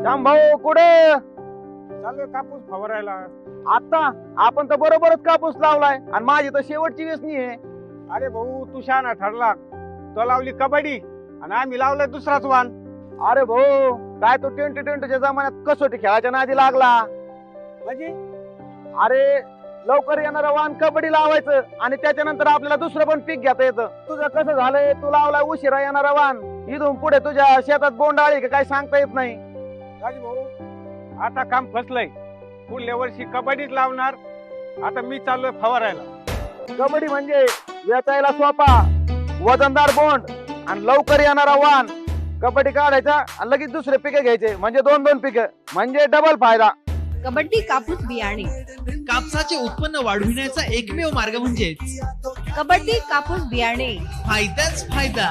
श्याम भाऊ कुठे? चालू कापूस फवारायला. आता आपण तर बरोबरच कापूस लावलाय आणि माझी तर शेवटची वेचणी आहे. अरे भाऊ तू शहाणा ठरला. तो लावली कबड्डी आणि आम्ही लावलाय दुसराच वाण. अरे भाऊ काय तो 2020च्या जमान्यात कसोटी खेळाच्या नादी लागला. म्हणजे अरे लवकर येणारा वाण कबड्डी लावायचं आणि त्याच्यानंतर आपल्याला दुसरं पण पीक घेता येतं. तुझं कसं झालंय, तू लावलाय उशिरा येणारा वाण. इथून पुढे तुझ्या शेतात बोंडाळी का काय सांगता येत नाही. राजू भाऊ आता काम फसलंय. पुढल्या वर्षी कबड्डीच लावणार. आता मी चाललोय फवारायला. कबड्डी म्हणजे वेचायला सोपा, वजनदार बोंड आणि लवकर येणारा वाण. कबड्डी काढायचा आणि लगेच दुसरे पिके घ्यायचे म्हणजे दोन पिकं म्हणजे डबल फायदा. कबड्डी कापूस बियाणे. कापसाचे उत्पन्न वाढविण्याचा एकमेव मार्ग म्हणजेच कबड्डी कापूस बियाणे. फायदाच फायदा.